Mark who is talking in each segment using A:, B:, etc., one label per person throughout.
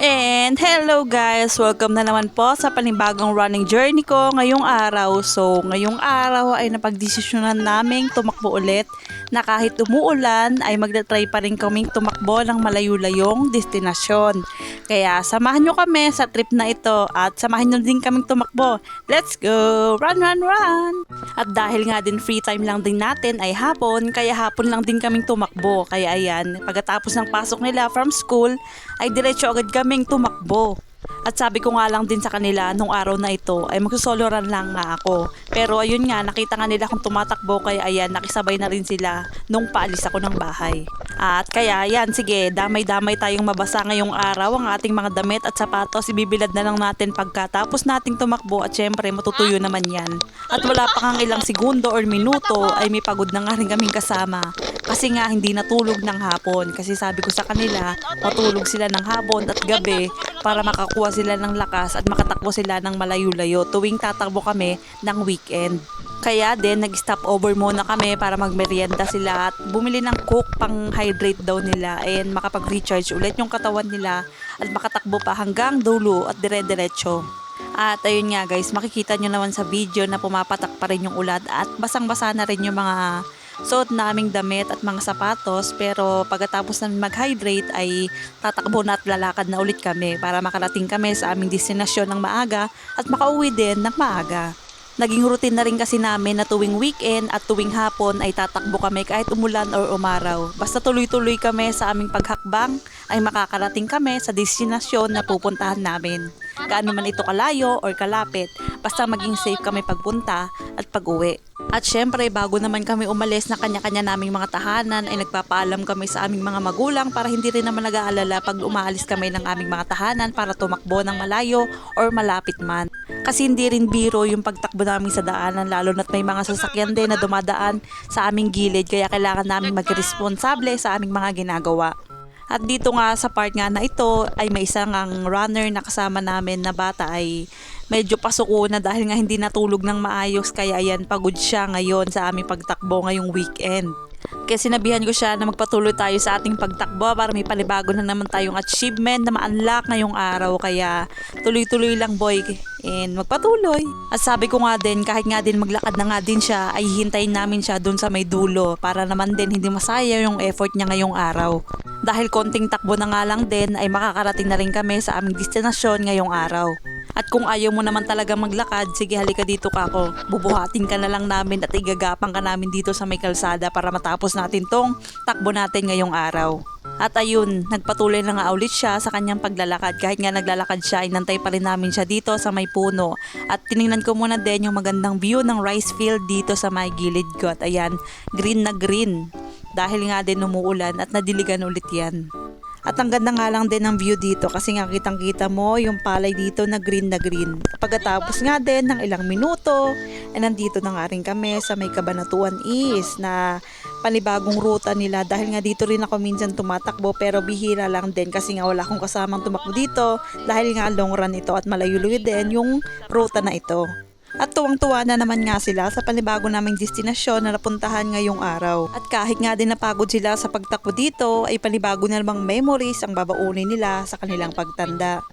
A: And hello guys! Welcome na naman po sa panibagong running journey ko ngayong araw. So ngayong araw ay napagdesisyonan naming tumakbo ulit na kahit umuulan ay magta-try pa rin kaming tumakbo ng malayo-layong destinasyon. Kaya samahan nyo kami sa trip na ito at samahan nyo din kaming tumakbo. Let's go! Run, run, run! At dahil nga din free time lang din natin ay hapon, kaya hapon lang din kaming tumakbo. Kaya ayan, pagkatapos ng pasok nila from school ay diretso agad kaming tumakbo. At sabi ko nga lang din sa kanila nung araw na ito ay magsosolo run lang nga ako. Pero ayun nga, nakita nga nila kung tumatakbo kaya ayan, nakisabay na rin sila nung paalis ako ng bahay. At kaya ayan, sige, damay-damay tayong mabasa ngayong araw. Ang ating mga damit at sapatos ibibilad na lang natin pagkatapos nating tumakbo at syempre matutuyo naman yan. At wala pa kang ilang segundo or minuto ay may pagod na nga rin kaming kasama. Kasi nga hindi natulog ng hapon. Kasi sabi ko sa kanila, matulog sila ng hapon at gabi para makakuha sila ng lakas at makatakbo sila ng malayo-layo tuwing tatakbo kami ng weekend. Kaya din nag-stop over muna kami para magmerienda sila at bumili ng coke pang hydrate daw nila and makapag-recharge ulit yung katawan nila at makatakbo pa hanggang dulo at dire-diretso. At ayun nga guys, makikita nyo naman sa video na pumapatak pa rin yung ulan at basang-basa na rin yung mga suot naming damit at mga sapatos, pero pagkatapos namin mag-hydrate ay tatakbo na at lalakad na ulit kami para makarating kami sa aming destinasyon ng maaga at makauwi din ng maaga. Naging routine na rin kasi namin na tuwing weekend at tuwing hapon ay tatakbo kami kahit umulan or umaraw. Basta tuloy-tuloy kami sa aming paghakbang ay makakarating kami sa destinasyon na pupuntahan namin. Gaano man ito kalayo or kalapit, basta maging safe kami pagpunta at pag-uwi. At syempre, bago naman kami umalis na kanya-kanya naming mga tahanan ay nagpapaalam kami sa aming mga magulang para hindi rin naman nag-aalala pag umaalis kami ng aming mga tahanan para tumakbo ng malayo or malapit man. Kasi hindi rin biro yung pagtakbo namin sa daanan, lalo na't may mga sasakyan din na dumadaan sa aming gilid, kaya kailangan namin mag-responsable sa aming mga ginagawa. At dito nga sa part nga na ito ay may isang runner na kasama namin na bata ay medyo pasuko na dahil nga hindi natulog ng maayos, kaya ayan, pagod siya ngayon sa aming pagtakbo ngayong weekend. Kaya sinabihan ko siya na magpatuloy tayo sa ating pagtakbo para may panibago na naman tayong achievement na ma-unlock ngayong araw, kaya tuloy-tuloy lang boy and magpatuloy. At sabi ko nga din, kahit nga din maglakad na nga din siya ay hintayin namin siya dun sa may dulo para naman din hindi masaya yung effort niya ngayong araw. Dahil konting takbo na nga lang din ay makakarating na rin kami sa aming destinasyon ngayong araw. At kung ayaw mo naman talaga maglakad, sige halika dito ka ako. Bubuhatin ka na lang namin at igagapang ka namin dito sa may kalsada para matapos natin tong takbo natin ngayong araw. At ayun, nagpatuloy na nga ulit siya sa kanyang paglalakad. Kahit nga naglalakad siya, inantay pa rin namin siya dito sa may puno. At tiningnan ko muna din yung magandang view ng rice field dito sa may gilid ko. At ayan, green na green. Dahil nga din umuulan at nadiligan ulit yan. At ang ganda nga lang din ng view dito kasi nga kitang-kita mo yung palay dito na green na green. Pagkatapos nga din ng ilang minuto, ay nandito na nga rin kami sa may Cabanatuan East na panibagong ruta nila. Dahil nga dito rin ako minsan tumatakbo pero bihira lang din kasi nga wala akong kasamang tumakbo dito dahil nga long run ito at malayo-layo din yung ruta na ito. At tuwang-tuwa na naman nga sila sa panibago naming destinasyon na napuntahan ngayong araw. At kahit nga din napagod sila sa pagtakbo dito, ay panibago na namang memories ang babaunin nila sa kanilang pagtanda.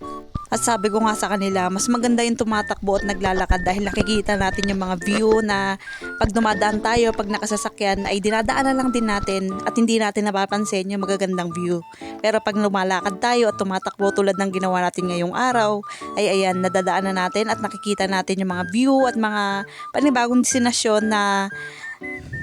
A: At sabi ko nga sa kanila, mas maganda yung tumatakbo at naglalakad dahil nakikita natin yung mga view na pag dumadaan tayo, pag nakasasakyan ay dinadaanan lang din natin at hindi natin napapansin yung magagandang view. Pero pag lumalakad tayo at tumatakbo tulad ng ginawa natin ngayong araw, ay ayan, nadadaanan natin at nakikita natin yung mga view at mga panibagong destinasyon na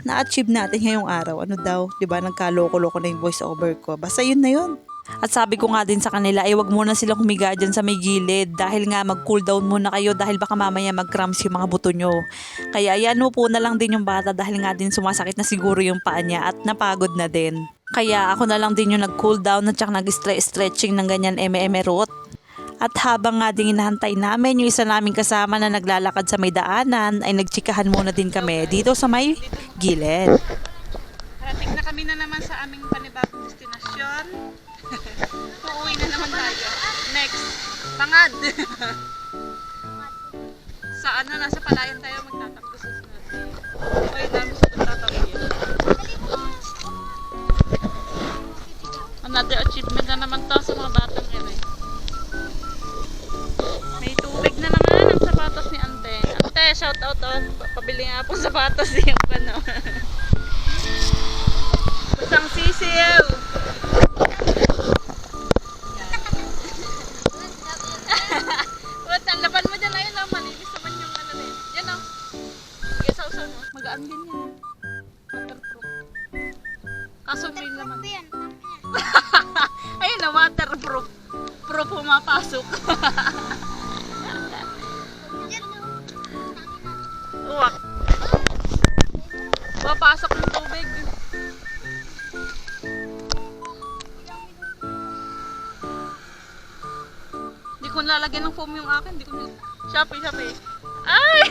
A: na-achieve natin ngayong araw. Ano daw, di ba, nagkaloko-loko na yung voice over ko. Basta yun na yun. At sabi ko nga din sa kanila, ay wag muna silang humiga dyan sa may gilid dahil nga mag-cool down muna kayo dahil baka mamaya mag-cramps yung mga buto nyo. Kaya ayan, upo na lang din yung bata dahil nga din sumasakit na siguro yung paa niya at napagod na din. Kaya ako na lang din yung nag-cool down at saka nag-stretching ng ganyan eme-eme root. At habang nga din hinahantay namin yung isa naming kasama na naglalakad sa may daanan, ay nagtsikahan muna din kami dito sa may gilid.
B: Parating na kami na naman sa aming panibagong destinasyon. Uuwi na naman tayo. Next, Pangad. Sa ano, nasa Palayan tayo magtatakbo sa sunod. Okay, dami sa tatawin. Another achievement na naman to sa mga batang ere. shout out pabili nga po sapatos yung ano. Pusang sisiw. What, ang laban mo dyan ayun lang, malinis naman yung ano na yun. Yan o. Sige, sausaw mo. Magaan din yan. Waterproof. Kaso may laman. Ayun na, waterproof. Proof pumapasok. Uwak. Papasok ng tubig. Hindi ko lalagyan ng foam yung akin. Hindi ko na... Shopee. Ay!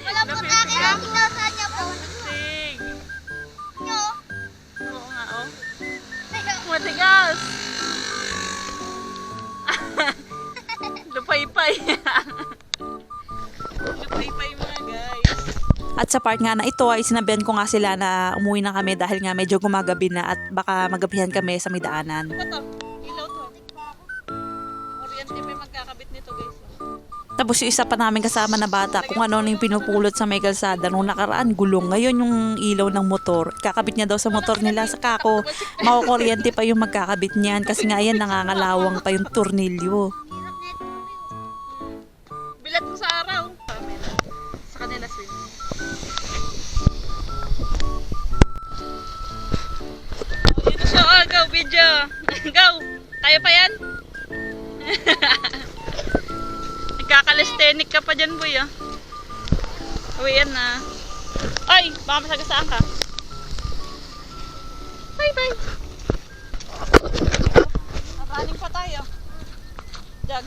C: Wala po akin ang kinasa niya po.
B: Sing.
C: Nyo.
B: Oo nga, oh. Matigas. Lupay-pay. Lupay-pay mga guys.
A: At sa part nga na ito ay sinabihan ko nga sila na umuwi na kami dahil nga medyo gumagabi na at baka magabihan kami sa may daanan.
B: Ano to? Ilaw to. Oriente may magkakabit nito guys.
A: Tapos yung isa pa namin kasama na bata kung ano yung pinupulot sa may kalsada nung nakaraan gulong. Ngayon yung ilaw ng motor, kakabit niya daw sa motor nila sa kako. Makukuryente pa yung magkakabit niyan kasi nga yan nangangalawang pa yung tornilyo.
B: Bilat mo sa araw. Sa kanila swing. Yun na siya. Oh, go video. Go. Kaya pa yan? Nagkakalistenik ka pa dyan, boy, ah. Uwi yan na. Ay, baka masagasaan ka. Bye. Running pa tayo. Jag.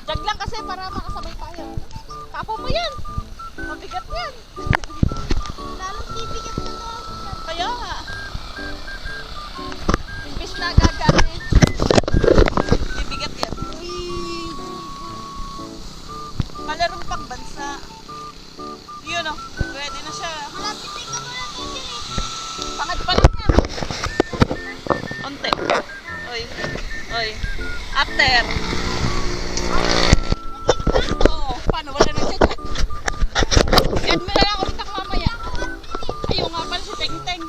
B: Jag lang kasi para makasabay tayo. Kapo mo yan. Mabigat yan.
C: Lalong tibigat na to.
B: Kaya nga. Imbis na gagawin. Bibigat yan. Malarong pagbansa. Yun o. Ready na siya.
C: Malapit na ka muna dito eh.
B: Pangad pa lang yan. Onte. Oy. After. Oo. Paano? Wala na siya dyan. Yan mo na lang ulit ako mamaya. Ayaw nga pala si Teng Teng.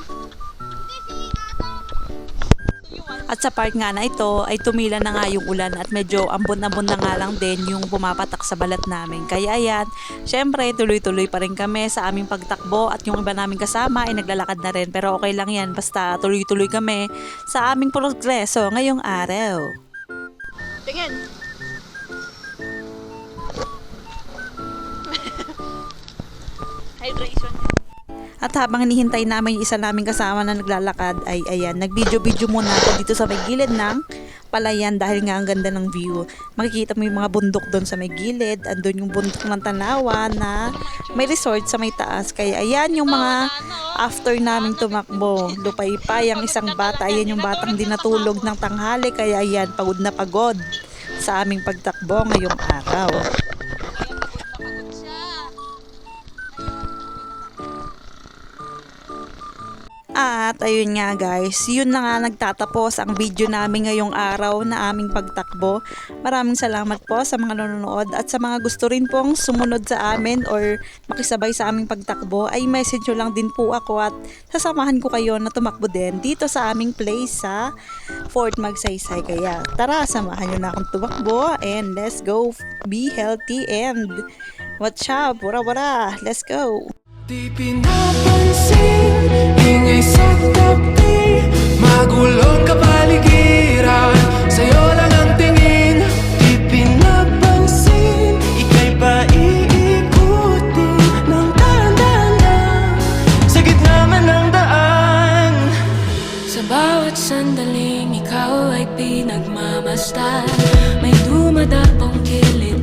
C: Hindi, sige nga to.
B: Tuyuan.
A: At sa part nga na ito ay tumila na nga yung ulan at medyo ambon-ambon na nga lang din yung pumapatak sa balat namin. Kaya ayan, syempre tuloy-tuloy pa rin kami sa aming pagtakbo at yung iba naming kasama ay naglalakad na rin. Pero okay lang yan, basta tuloy-tuloy kami sa aming progreso ngayong araw.
B: Tingin. Hydration yan.
A: At habang hinihintay namin yung isa naming kasama na naglalakad ay ayan, nag-video-video muna ako dito sa may gilid ng palayan dahil nga ang ganda ng view. Makikita mo yung mga bundok doon sa may gilid, andun yung bundok ng Tanawan na may resort sa may taas. Kaya ayan yung mga after naming tumakbo. Lupay-pay ang isang bata, ayan yung batang di natulog ng tanghali. Kaya ayan, pagod na pagod sa aming pagtakbo ngayong araw.
B: Kaya pagod siya.
A: At ayun nga guys, yun na nga nagtatapos ang video namin ngayong araw na aming pagtakbo. Maraming salamat po sa mga nanonood at sa mga gusto rin pong sumunod sa amin or makisabay sa aming pagtakbo ay message nyo lang din po ako at sasamahan ko kayo na tumakbo din dito sa aming place sa Fort Magsaysay. Kaya tara, samahan nyo na akong tumakbo and let's go be healthy and watch out, wara, let's go!
D: Di pinapansin, ingay sa tabi, magulong kapaligiran, sa'yo lang ang tingin. Di pinapansin, ika'y paiikutin ng dahan-dahan, sa gitna man ng daan. Sa bawat sandaling ikaw ay pinagmamasdan, may dumadapong kilid